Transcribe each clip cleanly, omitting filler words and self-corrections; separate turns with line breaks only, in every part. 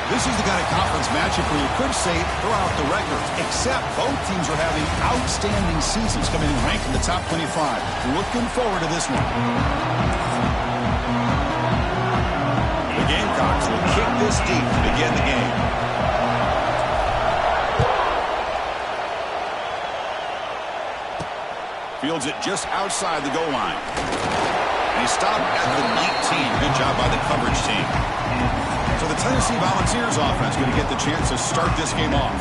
This is the kind of conference matchup where you could say throughout the records, except both teams are having outstanding seasons, coming in ranked in the top 25. Looking forward to this one. The Gamecocks will kick this deep to begin the game. Fields it just outside the goal line. And he stopped at the 19. Good job by the coverage team. So the Tennessee Volunteers offense going to get the chance to start this game off.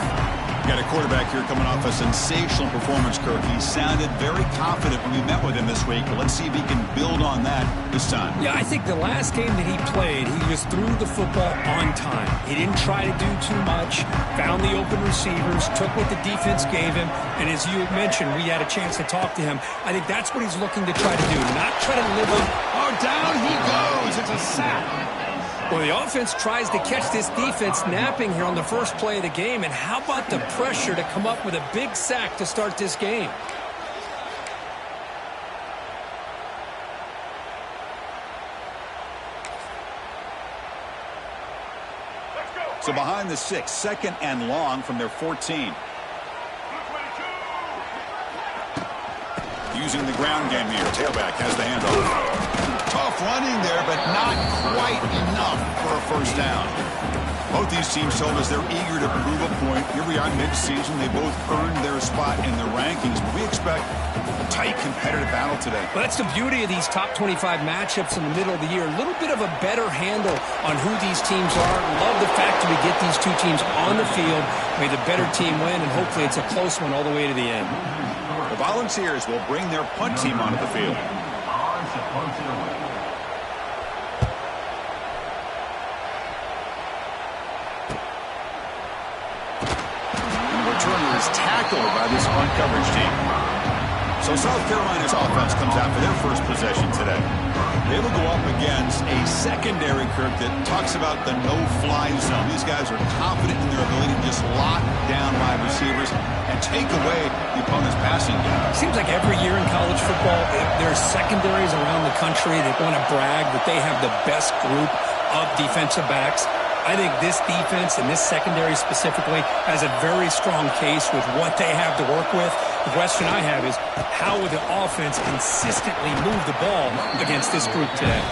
Got a quarterback here coming off a sensational performance, Kirk. He sounded very confident when we met with him this week, but let's see if he can build on that this time.
Yeah, I think the last game that he played, he just threw the football on time. He didn't try to do too much, found the open receivers, took what the defense gave him, and as you mentioned, we had a chance to talk to him. I think that's what he's looking to try to do, not try to live up.
Oh, down he goes. It's a sack.
Well, the offense tries to catch this defense napping here on the first play of the game, and how about the pressure to come up with a big sack to start this game?
So behind the 6, second and long from their 14. Using the ground game here. Tailback has the handoff. Tough running there, but not quite enough for a first down. Both these teams told us they're eager to prove a point. Here we are mid-season. They both earned their spot in the rankings. But we expect a tight, competitive battle today.
Well, that's the beauty of these top 25 matchups in the middle of the year. A little bit of a better handle on who these teams are. Love the fact that we get these two teams on the field. May the better team win, and hopefully it's a close one all the way to the end.
The Volunteers will bring their punt team onto the field. Returner is tackled by this punt coverage team. So South Carolina's offense comes out for their first possession today. They will go up against a secondary, Kirk, that talks about the no-fly zone. These guys are confident in their ability to just lock down wide receivers and take away the opponent's passing game.
Seems like every year in college football, there's secondaries around the country that want to brag that they have the best group of defensive backs. I think this defense and this secondary specifically has a very strong case with what they have to work with. The question I have is, how will the offense consistently move the ball against this group today?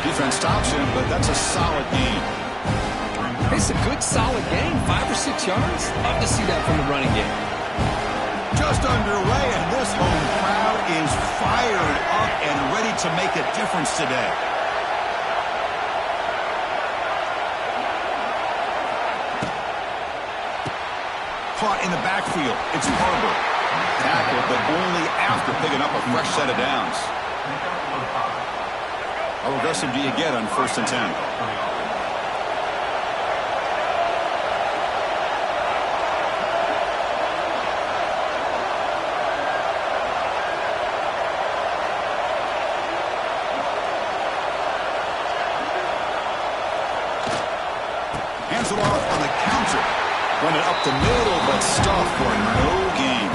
Defense stops him, but that's a solid game.
It's a good, solid game, 5 or 6 yards. Love to see that from the running game.
Just underway, and this home crowd is fired up and ready to make a difference today. Caught in the backfield. It's Barber. Tackled, but only after picking up a fresh set of downs. How aggressive do you get on 1st and 10? Hands it off on the counter. Run it up the middle, but stuffed for no gain.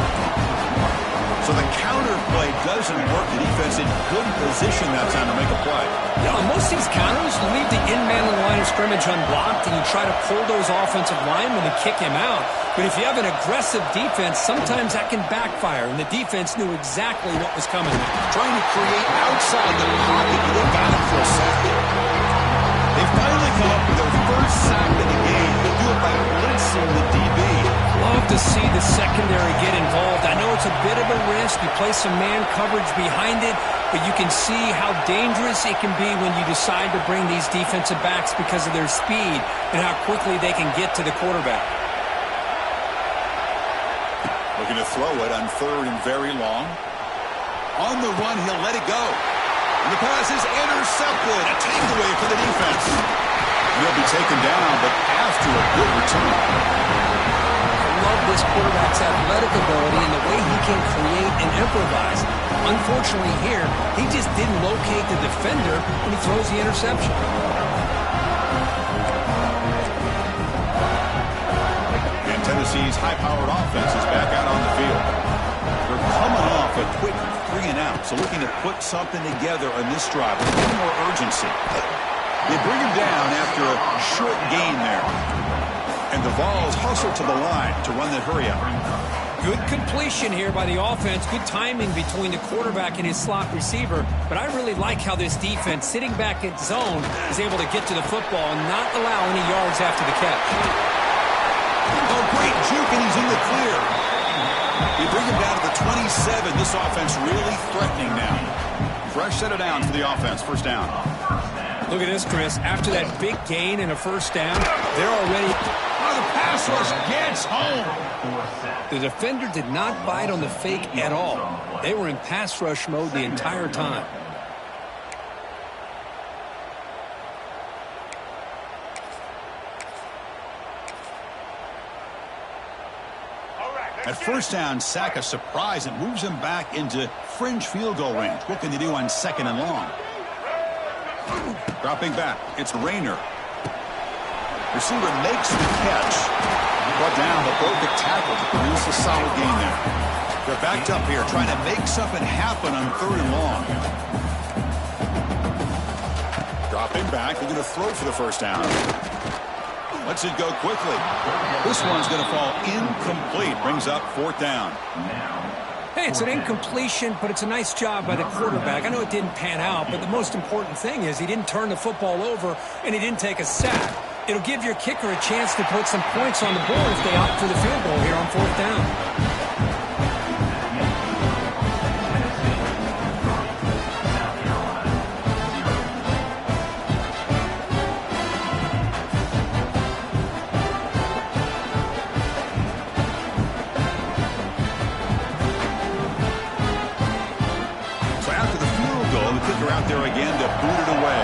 So the counter play doesn't work. The defense in good position that time to make a play.
Yeah, on most of these counters, you leave the in-man in the line of scrimmage unblocked, and you try to pull those offensive linemen to kick him out. But if you have an aggressive defense, sometimes that can backfire, and the defense knew exactly what was coming.
Trying to create outside the pocket, but they got him for a sack. They finally come up with their first sack of the game. They do it by blitzing the DB.
Love to see the secondary get involved. I know it's a bit of a risk. You play some man coverage behind it, but you can see how dangerous it can be when you decide to bring these defensive backs because of their speed and how quickly they can get to the quarterback.
Looking to throw it on 3rd and very long. On the run, he'll let it go. And the pass is intercepted. A takeaway for the defense. He'll be taken down, but after a good return.
I love this quarterback's athletic ability and the way he can create and improvise. Unfortunately here, he just didn't locate the defender when he throws the interception.
And Tennessee's high-powered offense is back out on the field. They're coming off a quick 3-and-out, so looking to put something together on this drive with a little more urgency. They bring him down after a short gain there. Vols hustle to the line to run that hurry up.
Good completion here by the offense. Good timing between the quarterback and his slot receiver. But I really like how this defense, sitting back in zone, is able to get to the football and not allow any yards after the catch.
Oh, great juke, and he's in the clear. You bring him down to the 27. This offense really threatening now. Fresh set of downs for the offense. First down.
Look at this, Chris. After that big gain and a first down, they're already...
The pass rush gets home.
The defender did not bite on the fake at all. They were in pass rush mode the entire time.
At first down, sack a surprise. It moves him back into fringe field goal range. What can they do on second and long? Dropping back, it's Rayner. Receiver makes the catch. Brought down, but broke the tackle to produce a solid gain there. They're backed up here, trying to make something happen on third and long. Dropping back, they're going to throw for the first down. Lets it go quickly. This one's going to fall incomplete. Brings up fourth down.
Hey, it's an incompletion, but it's a nice job by the quarterback. I know it didn't pan out, but the most important thing is he didn't turn the football over and he didn't take a sack. It'll give your kicker a chance to put some points on the board if they opt for the field goal here on fourth down.
Out there again to boot it away.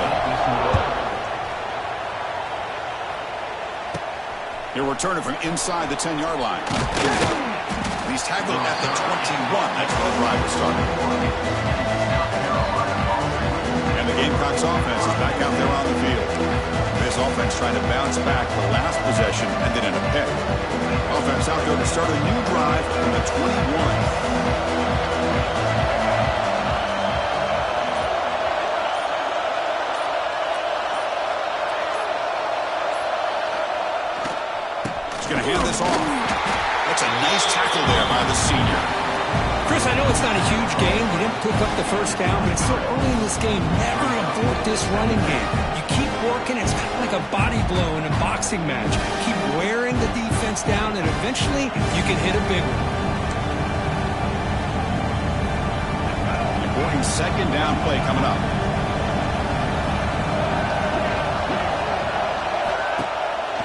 He'll return it from inside the 10-yard line. He's tackled at the 21. That's where the drive was started. And the Gamecocks offense is back out there on the field. This offense trying to bounce back the last possession ended in a pick. Offense out there to start a new drive from the 21. Going to hand this off. That's a nice tackle there by the senior.
Chris, I know it's not a huge game. You didn't pick up the first down, but it's still early in this game. Never abort this running game. You keep working. It's kind of like a body blow in a boxing match. Keep wearing the defense down, and eventually you can hit a big one.
Important second down play coming up.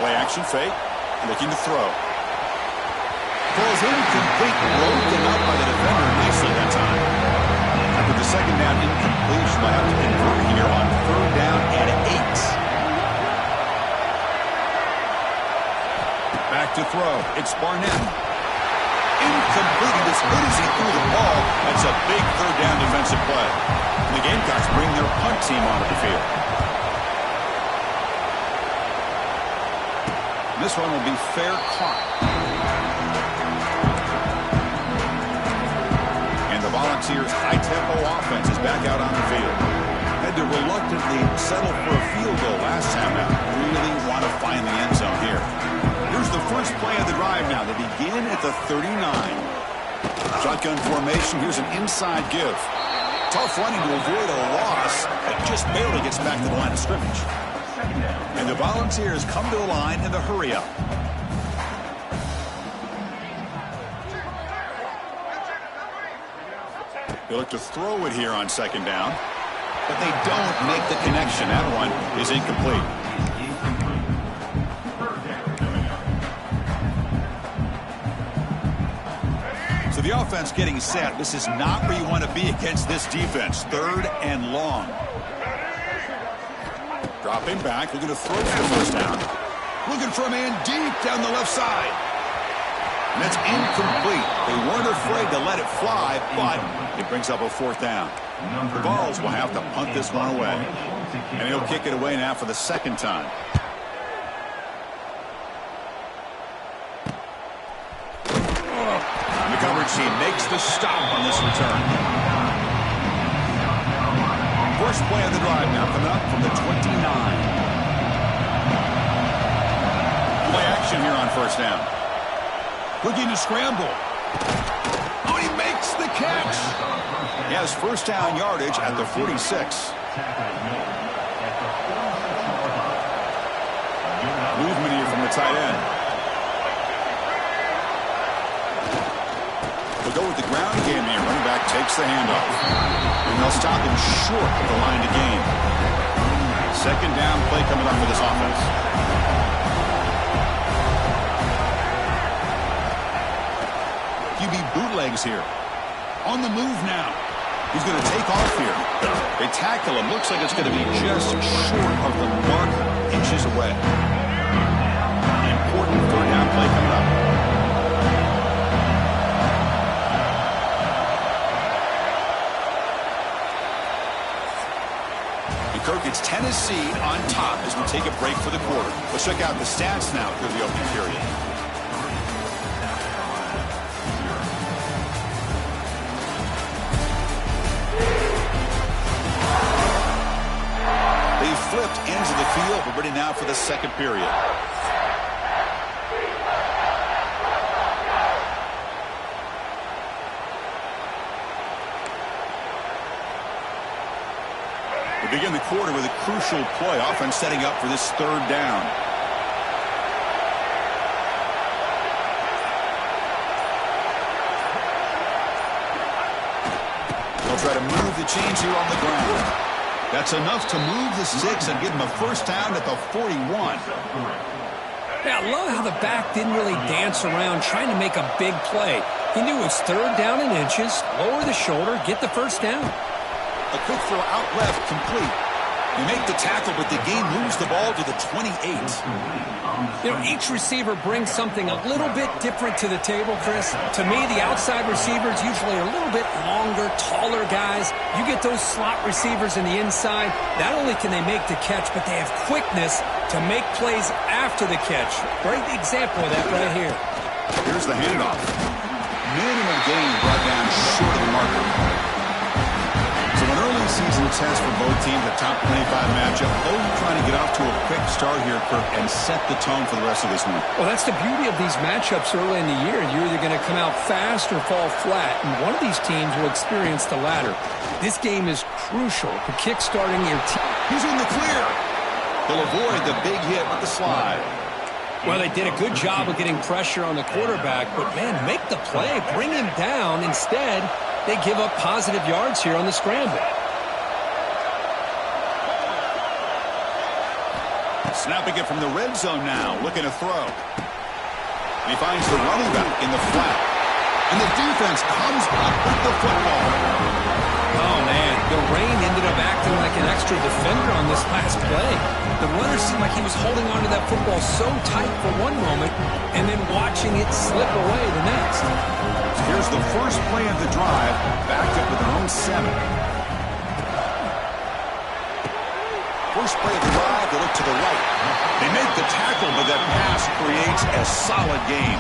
Play action fake. Looking to throw. Falls incomplete. Broken up by the defender nicely that time. After the second down incompletion, they'll have to convert here on third down and 8. Back to throw. It's Barnett. Incomplete. And as good as he threw the ball, that's a big third down defensive play. And the Gamecocks bring their punt team onto the field. This one will be fair caught. And the Volunteers' high-tempo offense is back out on the field. Had to reluctantly settle for a field goal last time out. Really want to find the end zone here. Here's the first play of the drive now. They begin at the 39. Shotgun formation. Here's an inside give. Tough running to avoid a loss. That just barely gets back to the line of scrimmage. And the Volunteers come to the line in the hurry-up. They look to throw it here on second down, but they don't make the connection. That one is incomplete. So the offense getting set. This is not where you want to be against this defense. Third and long. Dropping back, looking to throw for the first down. Looking for a man deep down the left side. And that's incomplete. They weren't afraid to let it fly, but it brings up a fourth down. The Vols will have to punt this one away. And he'll kick it away now for the second time. And the coverage team makes the stop on this return. First play of the drive now coming up from the 29. Play action action here on first down. Looking to scramble. Oh, he makes the catch. He has first down yardage at the 46. Movement here from the tight end. They'll go with the ground game here. Running back takes the handoff. And they'll stop him short of the line to gain. Second down play coming up for this offense. QB bootlegs here. On the move now. He's going to take off here. They tackle him. Looks like it's going to be just short of the mark, inches away. Important third down play coming up. And Kirk, it's Tennessee on top as we take a break for the quarter. Let's check out the stats now through the opening period. Flipped into the field. We're ready now for the second period. We begin the quarter with a crucial play. Offense setting up for this third down. They'll try to move the chains here on the ground. That's enough to move the sticks and give him a first down at the 41.
Yeah, I love how the back didn't really dance around trying to make a big play. He knew it was third down in inches, lower the shoulder, get the first down.
A quick throw out left, complete. They make the tackle, but the game moves the ball to the 28.
You know, each receiver brings something a little bit different to the table, Chris. To me, the outside receivers usually are a little bit longer, taller guys. You get those slot receivers in the inside, not only can they make the catch, but they have quickness to make plays after the catch. Great example of that right here.
Here's the handoff. Minimum gain brought down short of the marker. So an early season test for both teams, a top 25 matchup. Both trying to get off to a quick start here, Kirk, and set the tone for the rest of this one.
Well, that's the beauty of these matchups early in the year. You're either going to come out fast or fall flat, and one of these teams will experience the latter. This game is crucial for kick-starting your team.
He's in the clear. He'll avoid the big hit with the slide.
Well, they did a good job of getting pressure on the quarterback, but, man, make the play. Bring him down. Instead, they give up positive yards here on the scramble.
Snapping it from the red zone now, looking to throw. He finds the running back in the flat. And the defense comes up with the football.
Oh, man, the rain ended up acting like an extra defender on this last play. The runner seemed like he was holding on to that football so tight for one moment and then watching it slip away the next.
So here's the first play of the drive, backed up with their own 7. First play of the drive, they look to the right. They make the tackle, but that pass creates a solid gain.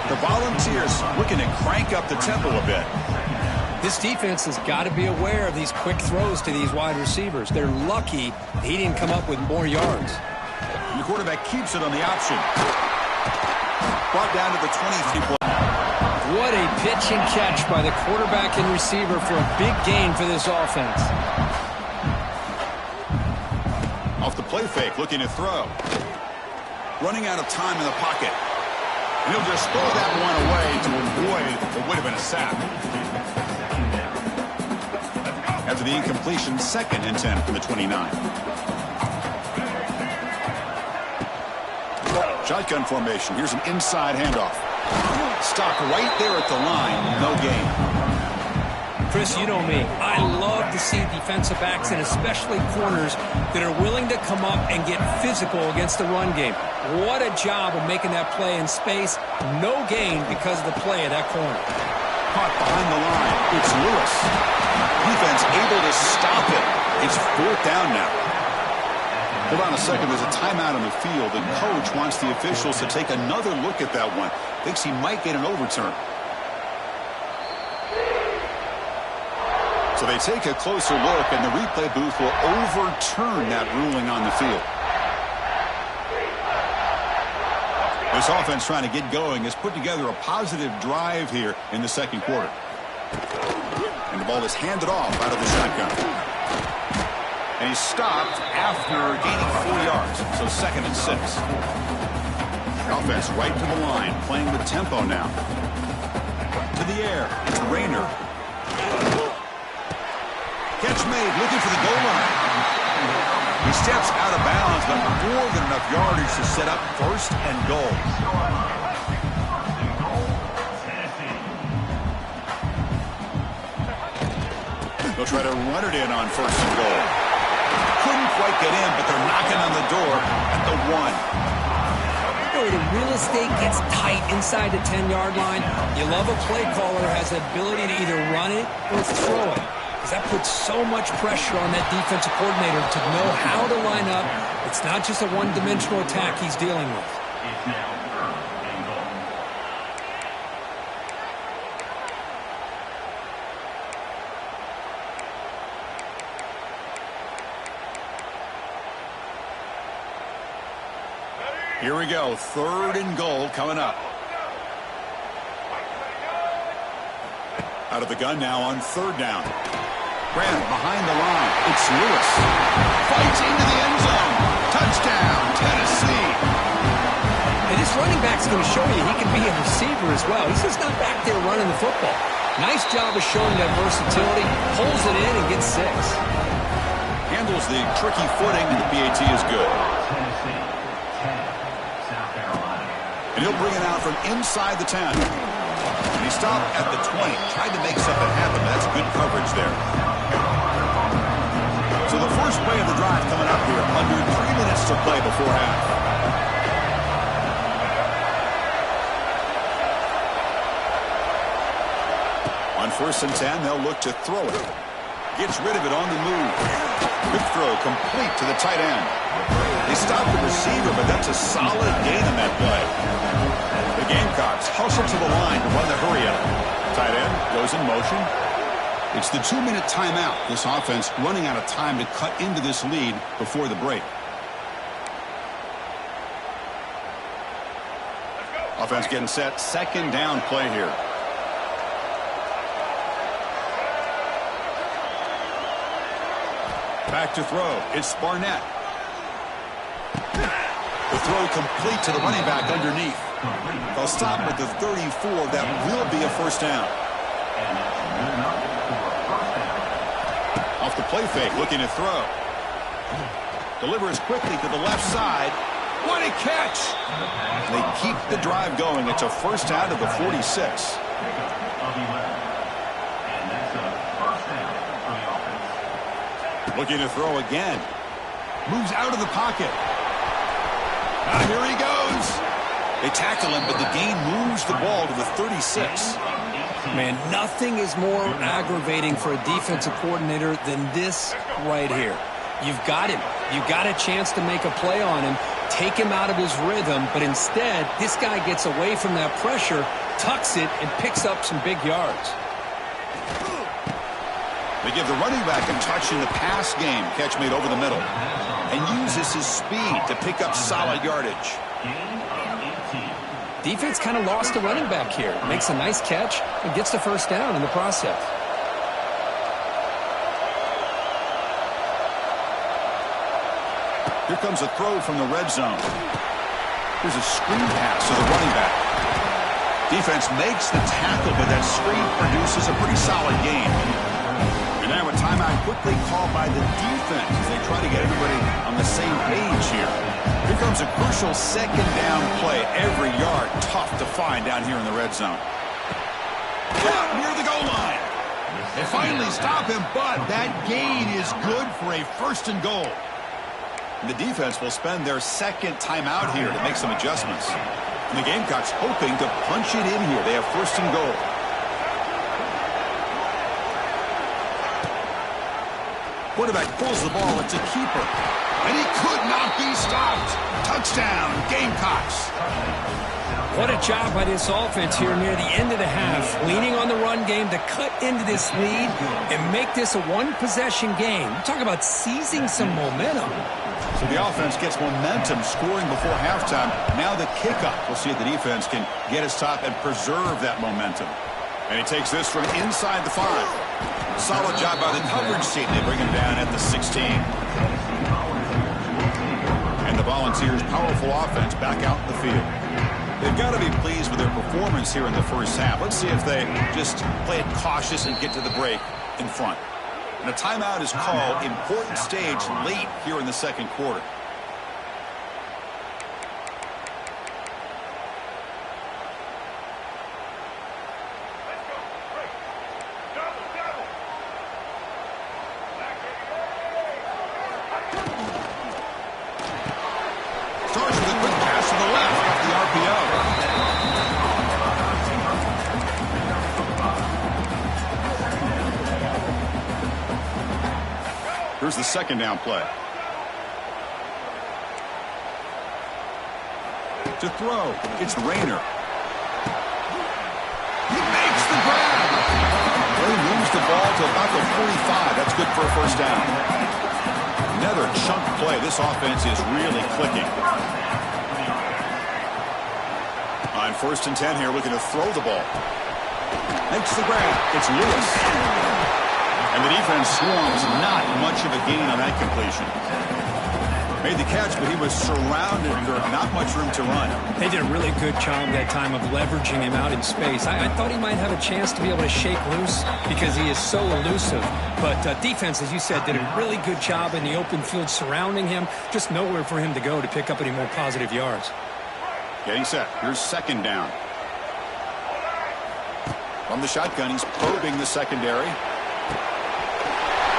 The Volunteers looking to crank up the tempo a bit.
This defense has got to be aware of these quick throws to these wide receivers. They're lucky he didn't come up with more yards.
And the quarterback keeps it on the option. Brought down to the 23 point.
What a pitch and catch by the quarterback and receiver for a big gain for this offense.
Off the play fake, looking to throw. Running out of time in the pocket. And he'll just throw that one away to avoid what would have been a sack. After the incompletion, 2nd and 10 from the 29. Shotgun formation. Here's an inside handoff. Stopped right there at the line. No gain.
Chris, you know me. I love to see defensive backs and especially corners that are willing to come up and get physical against the run game. What a job of making that play in space. No gain because of the play of that corner.
Caught behind the line. It's Lewis. Defense able to stop it. It's 4th down now. Hold on a second. There's a timeout on the field. The coach wants the officials to take another look at that one. Thinks he might get an overturn. So they take a closer look, and the replay booth will overturn that ruling on the field. This offense trying to get going has put together a positive drive here in the second quarter. And the ball is handed off out of the shotgun. And he's stopped after gaining 4 yards. So 2nd and 6. Offense right to the line, playing with tempo now. To the air. It's Rayner. Catch made, looking for the goal line. He steps out of bounds, but more than enough yardage to set up 1st and goal. They'll try to run it in on 1st and goal. Couldn't quite get in, but they're knocking on the door at the 1.
The real estate gets tight inside the 10-yard line. You love a play caller who has the ability to either run it or throw it. Because that puts so much pressure on that defensive coordinator to know how to line up. It's not just a one-dimensional attack he's dealing with.
Here we go, 3rd and goal coming up. Out of the gun now on 3rd down. Grant behind the line. It's Lewis. Fights into the end zone. Touchdown, Tennessee.
And this running back's going to show you he can be a receiver as well. He's just not back there running the football. Nice job of showing that versatility. Pulls it in and gets 6.
Handles the tricky footing, and the PAT is good. And he'll bring it out from inside the 10. And he stopped at the 20. Tried to make something happen. That's good coverage there. So the first play of the drive coming up here. Under 3 minutes to play before half. On 1st and 10, they'll look to throw it. Gets rid of it on the move. Quick throw complete to the tight end. They stopped the receiver, but that's a solid gain on that play. The Gamecocks hustle to the line to run the hurry-up. Tight end goes in motion. It's the 2-minute timeout. This offense running out of time to cut into this lead before the break. Offense getting set. 2nd down play here. Back to throw. It's Barnett. The throw complete to the running back underneath. They'll stop at the 34. That will be a 1st down. Off the play fake, looking to throw. Delivers quickly to the left side. What a catch! They keep the drive going. It's a 1st down to the 46. Looking to throw again. Moves out of the pocket. Here he goes. They tackle him, but the gain moves the ball to the 36.
Man, nothing is more aggravating for a defensive coordinator than this right here. You've got him. You've got a chance to make a play on him, take him out of his rhythm, but instead, this guy gets away from that pressure, tucks it, and picks up some big yards.
They give the running back a touch in the pass game. Catch made over the middle. And uses his speed to pick up solid yardage.
Defense kind of lost the running back here. Makes a nice catch and gets the 1st down in the process.
Here comes a throw from the red zone. Here's a screen pass to the running back. Defense makes the tackle, but that screen produces a pretty solid gain. And now a timeout quickly called by the defense as they try to get everybody on the same page here. Here comes a crucial 2nd down play. Every yard tough to find down here in the red zone. Near the goal line. They finally stop him, but that gain is good for a 1st and goal. And the defense will spend their 2nd timeout here to make some adjustments. And the Gamecocks hoping to punch it in here. They have 1st and goal. Quarterback pulls the ball. It's a keeper. And he could not be stopped. Touchdown, Gamecocks.
What a job by this offense here near the end of the half, leaning on the run game to cut into this lead and make this a one-possession game. Talk about seizing some momentum.
So the offense gets momentum, scoring before halftime. Now the kickoff. We'll see if the defense can get his top and preserve that momentum. And he takes this from inside the 5. Solid job by the coverage team. They bring him down at the 16. And the Volunteers' powerful offense back out in the field. They've got to be pleased with their performance here in the first half. Let's see if they just play it cautious and get to the break in front. And a timeout is called. Important stage late here in the second quarter. Starts with a quick pass to the left off the RPO. Here's the second down play. To throw, it's Rayner. He makes the grab. Ray moves the ball to about the 45. That's good for a first down. Another chunk play. This offense is really clicking. On 1st and 10 here, looking to throw the ball. Makes the grab. It's Lewis. And the defense swarms. Not much of a gain on that completion. Made the catch, but he was surrounded. Not much room to run.
They did a really good job that time of leveraging him out in space. I thought he might have a chance to be able to shake loose because he is so elusive. But defense, as you said, did a really good job in the open field surrounding him. Just nowhere for him to go to pick up any more positive yards.
Getting set. Here's second down. From the shotgun, he's probing the secondary.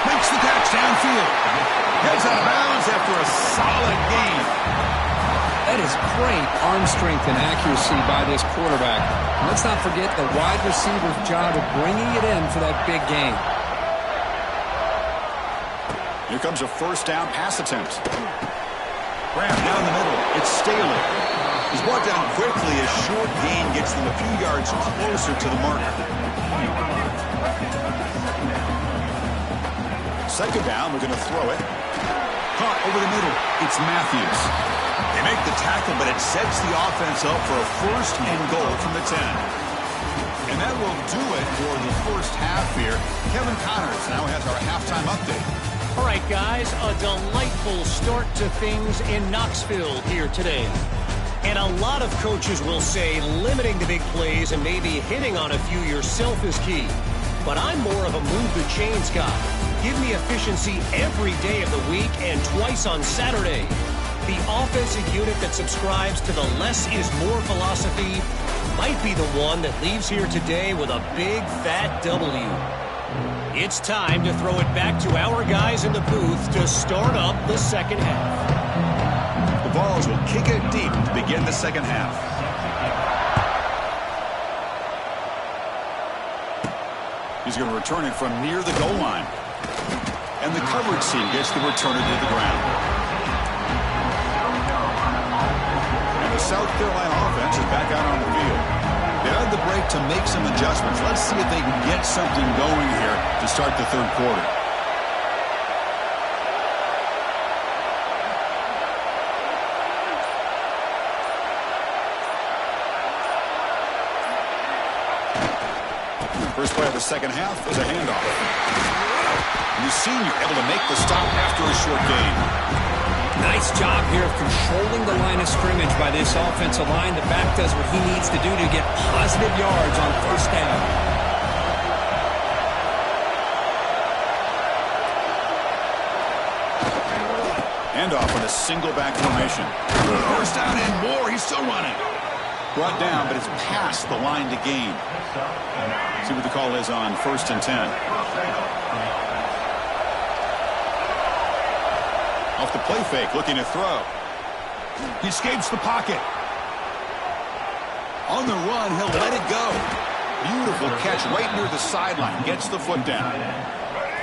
Makes the catch downfield. Gets out of bounds after a solid gain.
That is great arm strength and accuracy by this quarterback. And let's not forget the wide receiver's job of bringing it in for that big gain.
Here comes a first down pass attempt. Graham down the middle. It's Staley. He's brought down quickly. A short gain gets them a few yards closer to the marker. Second down, we're going to throw it. Caught over the middle. It's Matthews. They make the tackle, but it sets the offense up for a first and goal from the 10. And that will do it for the first half here. Kevin Connors now has our halftime update.
All right, guys, a delightful start to things in Knoxville here today. And a lot of coaches will say limiting the big plays and maybe hitting on a few yourself is key. But I'm more of a move the chains guy. Give me efficiency every day of the week and twice on Saturday. The offensive unit that subscribes to the less is more philosophy might be the one that leaves here today with a big fat W. It's time to throw it back to our guys in the booth to start up the second half.
The Vols will kick it deep to begin the second half. He's going to return it from near the goal line. And the coverage team gets the returner to the ground. And the South Carolina offense is back out on the field. They had the break to make some adjustments. Let's see if they can get something going here to start the third quarter. First play of the second half is a handoff. The senior able to make the stop after a short gain.
Nice job here of controlling the line of scrimmage by this offensive line. The back does what he needs to do to get positive yards on first down.
Handoff on a single back formation. First down and more. He's still running. Brought down, but it's past the line to gain. See what the call is on 1st and 10. Off the play fake, looking to throw. He escapes the pocket. On the run, he'll let it go. Beautiful catch right near the sideline. Gets the foot down.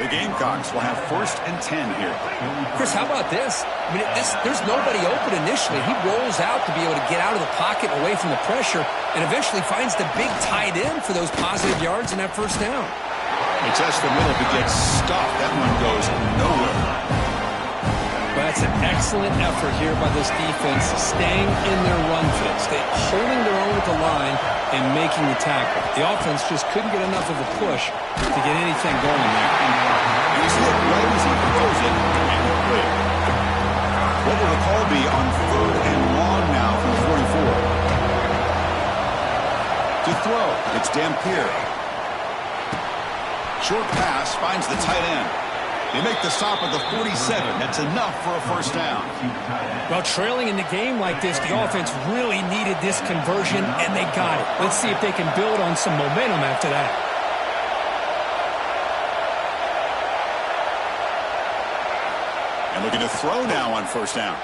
The Gamecocks will have 1st and 10 here.
Chris, how about this? I mean, there's nobody open initially. He rolls out to be able to get out of the pocket away from the pressure and eventually finds the big tight end for those positive yards in that 1st down.
He tests the middle but gets stopped. That one goes nowhere.
Well, that's an excellent effort here by this defense, staying in their run fits. They're holding their own at the line and making the tackle. The offense just couldn't get enough of a push to get anything going there.
And you see it right as he throws it, and complete. What will the call be on 3rd and long now from the 44? To throw, it's Dampier. Short pass finds the tight end. They make the stop at the 47. That's enough for a 1st down.
Well, trailing in the game like this, the offense really needed this conversion, and they got it. Let's see if they can build on some momentum after that.
And looking to throw now on 1st down.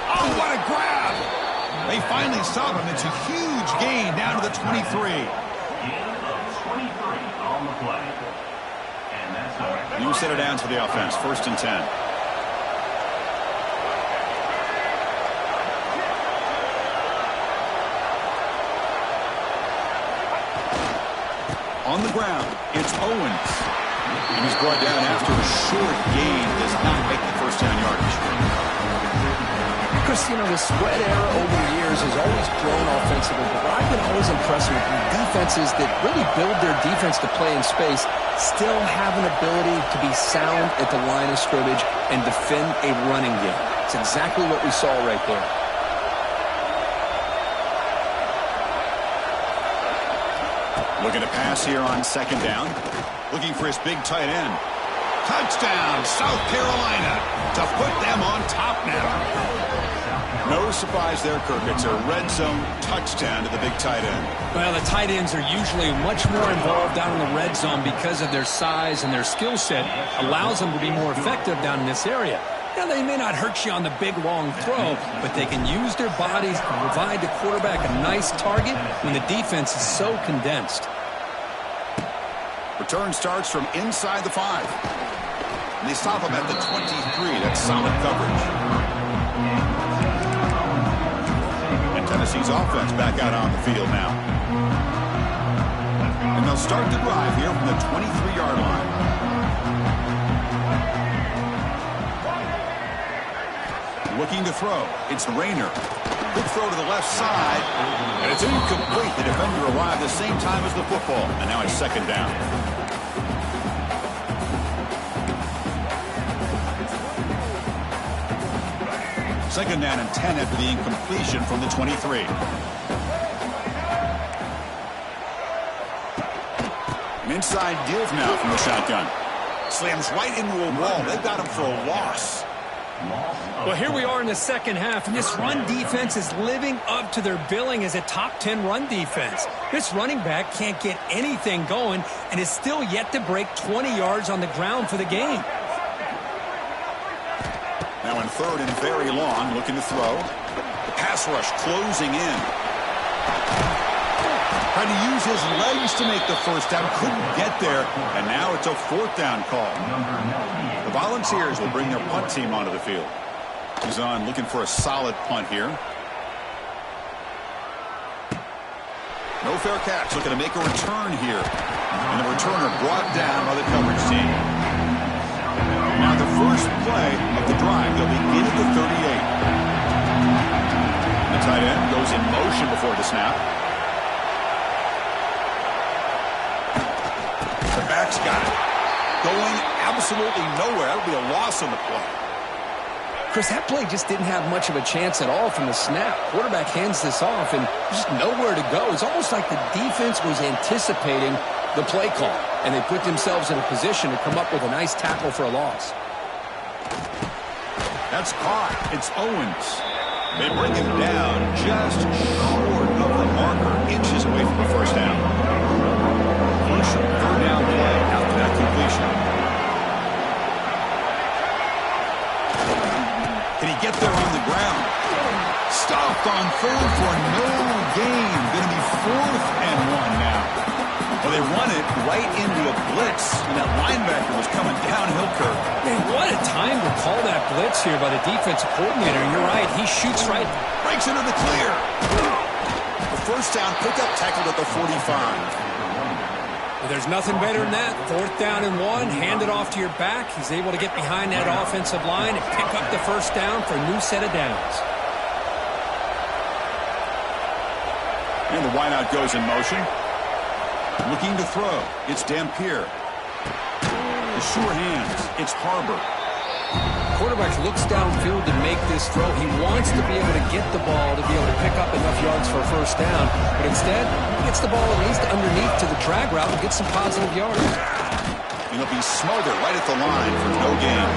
Oh, what a grab! They finally stop him. It's a huge gain down to the 23.
On the play.
New set of downs for the offense. 1st and 10. On the ground, it's Owens. And he's brought down after a short gain. Does not make the 1st down yardage.
Chris, you know, the spread era over the years has always grown offensively, but what I've been always impressed with defenses that really build their defense to play in space still have an ability to be sound at the line of scrimmage and defend a running game. It's exactly what we saw right there.
Looking to pass here on 2nd down. Looking for his big tight end. Touchdown, South Carolina, to put them on top now. No surprise there, Kirk. It's a red zone touchdown to the big tight end.
Well, the tight ends are usually much more involved down in the red zone because of their size and their skill set. Allows them to be more effective down in this area. Now, they may not hurt you on the big, long throw, but they can use their bodies to provide the quarterback a nice target when the defense is so condensed.
Return starts from inside the 5. And they stop him at the 23. That's solid coverage. Tennessee's offense back out on the field now. And they'll start the drive here from the 23-yard line. Looking to throw. It's Rayner. Quick throw to the left side. And it's incomplete. The defender arrived the same time as the football. And now it's 2nd down. Second down and 10 after the incompletion from the 23. An inside give now from the shotgun. Slams right into a wall. They've got him for a loss.
Well, here we are in the 2nd half, and this run defense is living up to their billing as a top 10 run defense. This running back can't get anything going and is still yet to break 20 yards on the ground for the game.
Now in 3rd and very long, looking to throw. The pass rush closing in. Trying to use his legs to make the 1st down. Couldn't get there, and now it's a 4th down call. The Volunteers will bring their punt team onto the field. He's on looking for a solid punt here. No fair catch, looking to make a return here. And the returner brought down by the coverage team. Now the first play of the drive, they'll begin at the 38. The tight end goes in motion before the snap. The back's got it. Going absolutely nowhere. That'll be a loss on the play.
Chris, that play just didn't have much of a chance at all from the snap. Quarterback hands this off and just nowhere to go. It's almost like the defense was anticipating the play call, and they put themselves in a position to come up with a nice tackle for a loss.
That's caught. It's Owens. They bring him down just short of the marker, inches away from the 1st down. Crucial 3rd down play after that completion. Can he get there on the ground? Stopped on 3rd for no gain. Going to be 4th and 1 now. Well, they run it right into a blitz, and that linebacker was coming downhill curve.
Man, what a time to call that blitz here by the defensive coordinator. You're right, he shoots right.
Breaks into the clear. The first down pickup tackled at the 45.
Well, there's nothing better than that. 4th down and 1, hand it off to your back. He's able to get behind that offensive line and pick up the first down for a new set of downs.
And the wideout goes in motion. Looking to throw. It's Dampier. The sure hands. It's Harbor.
Quarterback looks downfield to make this throw. He wants to be able to get the ball to be able to pick up enough yards for a first down. But instead, he gets the ball at least underneath to the drag route and gets some positive yards.
And he'll be smothered right at the line for no gain.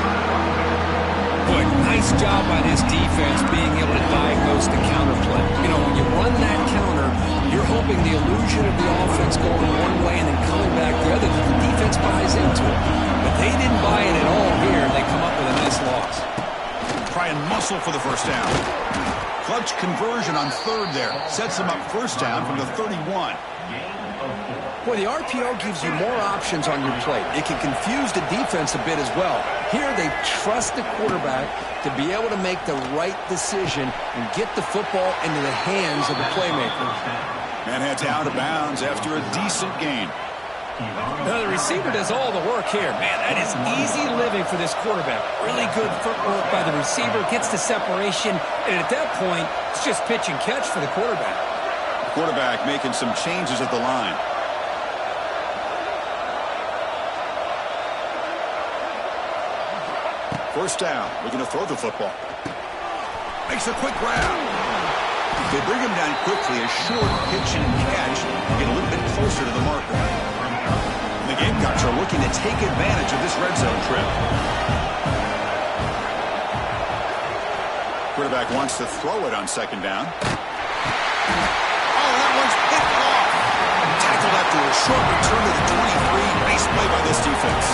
Boy, nice job by this defense being able to diagnose the counter play. You know, when you run that counter, you're hoping the illusion of the offense going one way and then coming back the other, that the defense buys into it. But they didn't buy it at all here, and they come up with a nice loss.
Try and muscle for the first down. Clutch conversion on 3rd there. Sets them up first down from the 31.
Boy, the RPO gives you more options on your plate. It can confuse the defense a bit as well. Here, they trust the quarterback to be able to make the right decision and get the football into the hands of the playmaker.
Man heads out of bounds after a decent gain.
Now, the receiver does all the work here. Man, that is easy living for this quarterback. Really good footwork by the receiver, gets the separation, and at that point, it's just pitch and catch for the quarterback.
Quarterback making some changes at the line. First down, looking to throw the football. Makes a quick grab. They bring him down quickly, a short pitch and catch, get a little bit closer to the marker. The Gamecocks are looking to take advantage of this red zone trip. Quarterback wants to throw it on 2nd down. Oh, that one's picked off. Tackled after a short return to the 23. Nice play by this defense.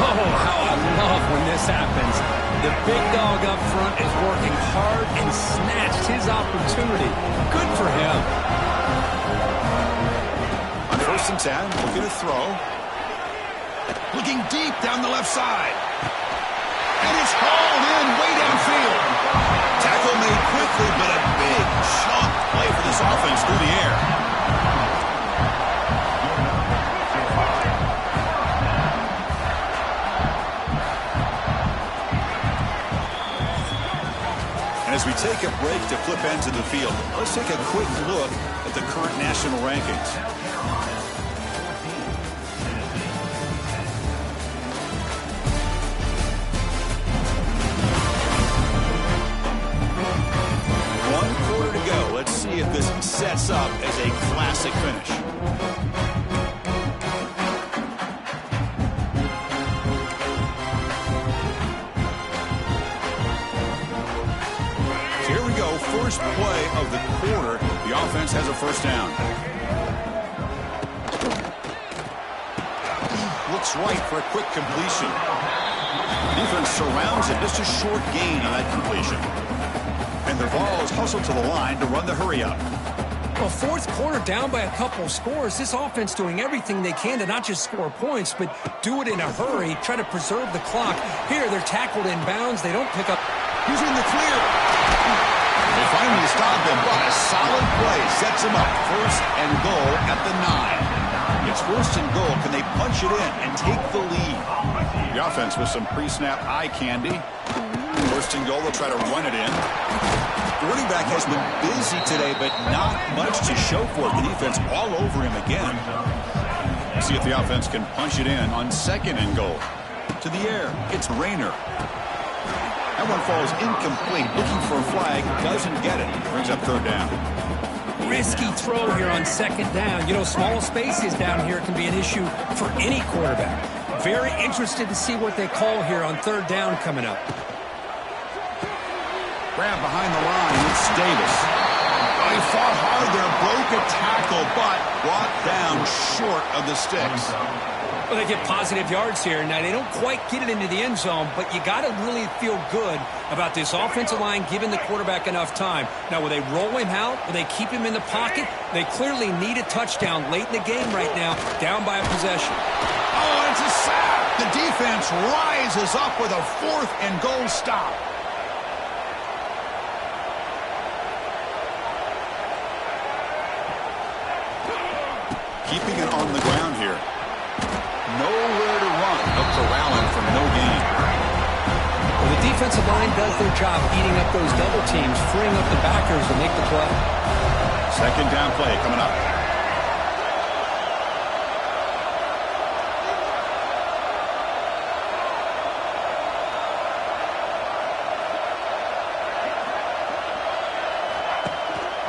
Oh, how I love when this happens. The big dog up front is working hard and snatched his opportunity. Good for him.
On 1st and 10, looking to throw. Looking deep down the left side. And it's hauled in way downfield. Tackle made quickly, but a big chunk play for this offense through the air. And as we take a break to flip ends of the field, let's take a quick look at the current national rankings. One quarter to go. Let's see if this sets up as a classic finish. First play of the quarter, the offense has a first down. Looks right for a quick completion. Defense surrounds it, just a short gain on that completion. And the ball is hustled to the line to run the hurry up.
Well, 4th quarter down by a couple of scores. This offense doing everything they can to not just score points, but do it in a hurry, try to preserve the clock. Here, they're tackled in bounds. They don't pick up.
He's in the clear. They finally stop him, but a solid play sets him up. 1st and goal at the 9. It's 1st and goal. Can they punch it in and take the lead? The offense with some pre-snap eye candy. 1st and goal, they'll try to run it in. The running back has been busy today, but not much to show for it. The defense all over him again. See if the offense can punch it in on 2nd and goal. To the air, it's Rayner. That one falls incomplete, looking for a flag, doesn't get it. Brings up 3rd down.
Risky throw here on 2nd down. You know, small spaces down here can be an issue for any quarterback. Very interested to see what they call here on 3rd down coming up.
Grab behind the line, it's Davis. Oh, he fought hard there, broke a tackle, but brought down short of the sticks.
Well, they get positive yards here. Now, they don't quite get it into the end zone, but you got to really feel good about this offensive line giving the quarterback enough time. Now, will they roll him out? Will they keep him in the pocket? They clearly need a touchdown late in the game right now, down by a possession.
Oh, it's a sack. The defense rises up with a 4th and goal stop. Keeping it on the ground here. Nowhere to run. A corralling from no gain.
Well, the defensive line does their job eating up those double teams, freeing up the backers to make the play.
2nd down play coming up.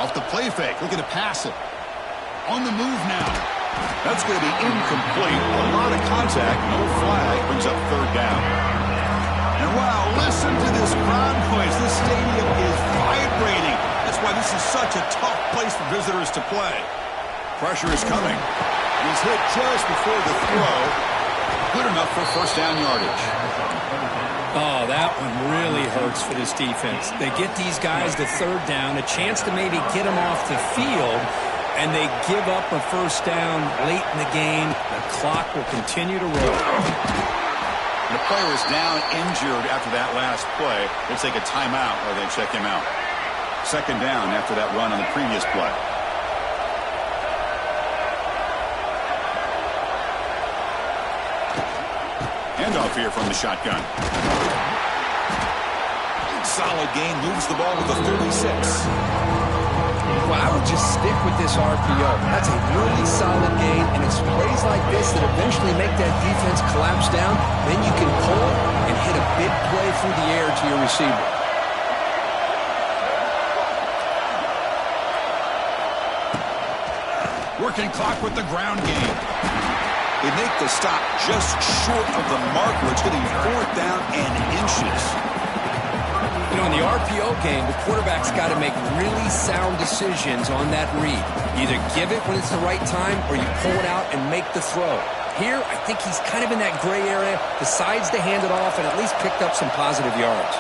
Off the play fake, looking to pass it. On the move now. That's going to be incomplete. A lot of contact, no flag, brings up 3rd down. And wow, listen to this crowd noise. This stadium is vibrating. That's why this is such a tough place for visitors to play. Pressure is coming. He's hit just before the throw. Good enough for 1st down yardage.
Oh, that one really hurts for this defense. They get these guys to 3rd down, a chance to maybe get them off the field, and they give up a 1st down late in the game. The clock will continue to roll.
The player is down injured after that last play. They'll take a timeout or they check him out. 2nd down after that run on the previous play. Handoff here from the shotgun. Solid gain, moves the ball with a 36.
Well, I would just stick with this RPO. That's a really solid game, and it's plays like this that eventually make that defense collapse down. Then you can pull and hit a big play through the air to your receiver.
Working clock with the ground game. They make the stop just short of the mark, where it's getting 4th down and inches.
You know, in the RPO game, the quarterback's got to make really sound decisions on that read. You either give it when it's the right time or you pull it out and make the throw. Here, I think he's kind of in that gray area, decides to hand it off and at least picked up some positive yards.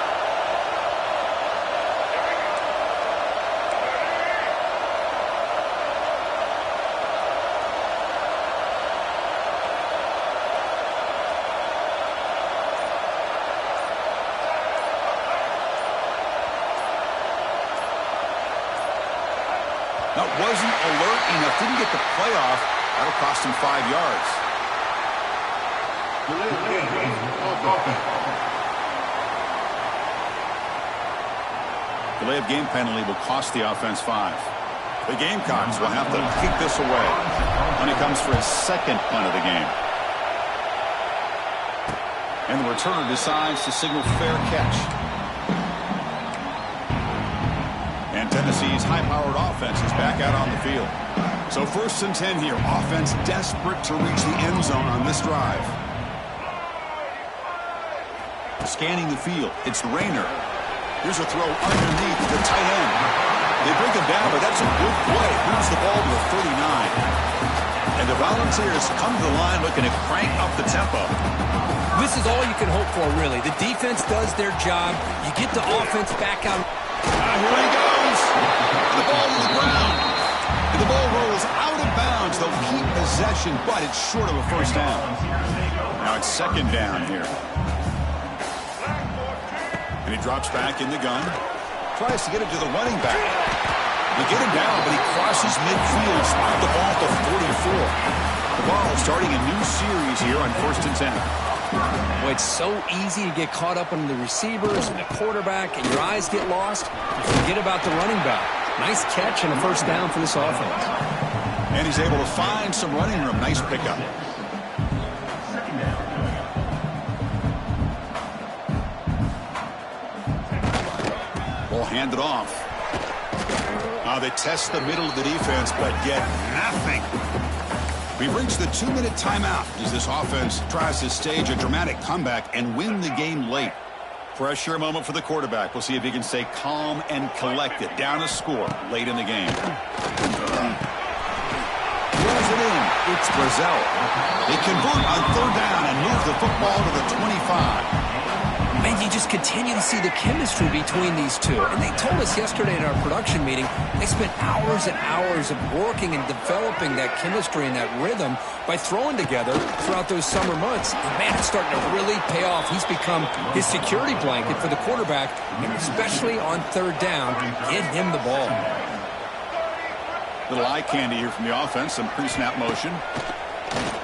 That wasn't alert enough. Didn't get the play off. That'll cost him 5 yards. Delay of game penalty will cost the offense 5. The Gamecocks will have to kick this away when it comes for his 2nd punt of the game. And the returner decides to signal fair catch. And Tennessee's high-powered offense is back out on the field. So 1st and 10 here. Offense desperate to reach the end zone on this drive. Scanning the field. It's Rayner. Here's a throw underneath the tight end. They bring him down, but that's a good play. Moves the ball to a 39. And the Volunteers come to the line looking to crank up the tempo.
This is all you can hope for, really. The defense does their job. You get the offense back out.
Here he goes. The ball to the ground. And the ball rolls out of bounds. They'll keep possession, but it's short of a 1st down. Now it's 2nd down here. And he drops back in the gun. Tries to get it to the running back. They get him down, but he crosses midfield. Spot the ball to 44. The ball starting a new series here on 1st and 10.
Well, it's so easy to get caught up on the receivers and the quarterback, and your eyes get lost. You forget about the running back. Nice catch and a 1st down for this offense.
And he's able to find some running room. Nice pickup. Ball handed off. They test the middle of the defense, but get nothing. We've reached the 2-minute timeout as this offense tries to stage a dramatic comeback and win the game late. Pressure moment for the quarterback. We'll see if he can stay calm and collected. Down a score late in the game. Throws it in. It's Brazil. They convert on third down and move the football to the 25.
And you just continue to see the chemistry between these two. And they told us yesterday in our production meeting, they spent hours and hours of working and developing that chemistry and that rhythm by throwing together throughout those summer months. And man, it's starting to really pay off. He's become his security blanket for the quarterback, and especially on third down, get him the ball.
Little eye candy here from the offense, some pre-snap motion.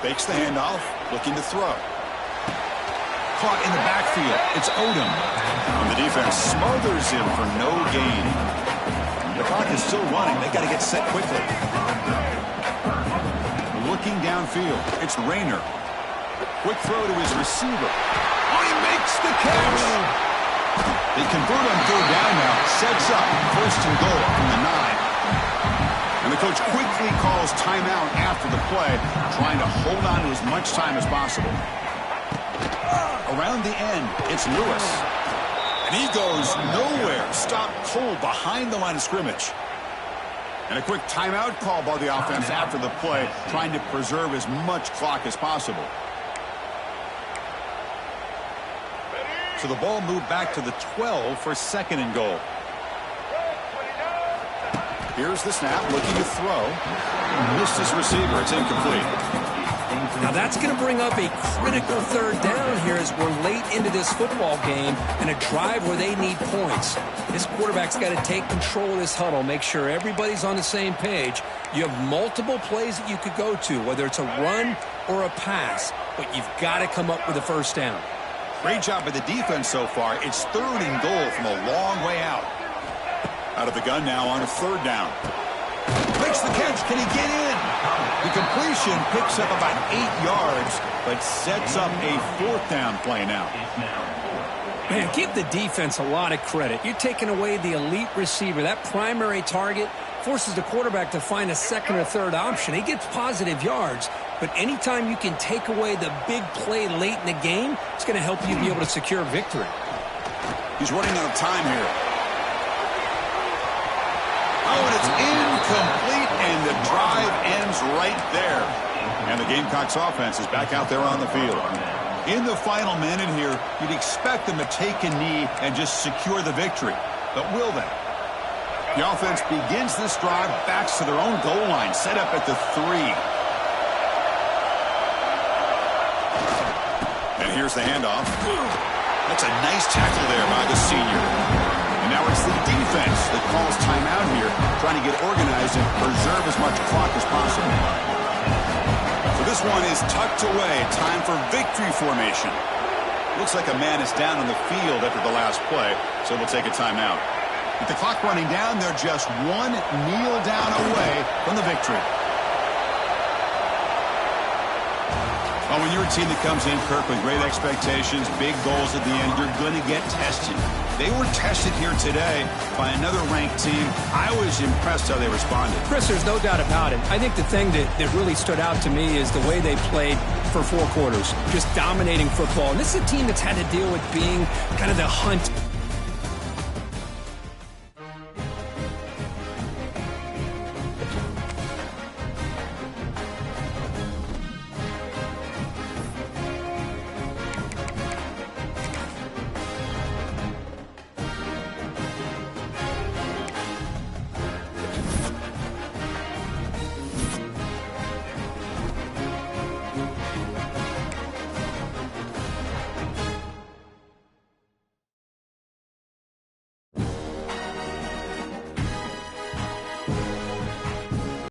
Fakes the handoff, looking to throw. Caught in the backfield. It's Odom. And the defense smothers him for no gain. The clock is still running. They got to get set quickly. Looking downfield. It's Rayner. Quick throw to his receiver. Oh, he makes the catch. They convert on third down now. Sets up first and goal from the 9. And the coach quickly calls timeout after the play, trying to hold on to as much time as possible. Around the end, it's Lewis. And he goes nowhere. Stopped cold behind the line of scrimmage. And a quick timeout call by the offense after the play, trying to preserve as much clock as possible. So the ball moved back to the 12 for second and goal. Here's the snap, looking to throw. Missed his receiver. It's incomplete.
Now that's going to bring up a critical third down here as we're late into this football game and a drive where they need points. This quarterback's got to take control of this huddle, make sure everybody's on the same page. You have multiple plays that you could go to, whether it's a run or a pass, but you've got to come up with a first down.
Great job by the defense so far. It's third and goal from a long way out. Out of the gun now on a third down. Makes the catch. Can he get in? The completion picks up about 8 yards, but sets up a fourth down play now.
Man, give the defense a lot of credit. You're taking away the elite receiver. That primary target forces the quarterback to find a second or third option. He gets positive yards, but anytime you can take away the big play late in the game, it's going to help you be able to secure victory.
He's running out of time here. Oh, and it's incomplete, and the drive ends right there. And the Gamecocks offense is back out there on the field. In the final minute here, you'd expect them to take a knee and just secure the victory. But will they? The offense begins this drive, backs to their own goal line, set up at the 3. And here's the handoff. That's a nice tackle there by the senior. And now it's the defense that calls timeout here, trying to get organized and preserve as much clock as possible. So this one is tucked away. Time for victory formation. Looks like a man is down on the field after the last play, so we'll take a timeout. With the clock running down, they're just one kneel down away from the victory. Well, when you're a team that comes in, Kirk, with great expectations, big goals at the end, you're going to get tested. They were tested here today by another ranked team. I was impressed how they responded.
Chris, there's no doubt about it. I think the thing that really stood out to me is the way they played for 4 quarters, just dominating football. And this is a team that's had to deal with being kind of the hunt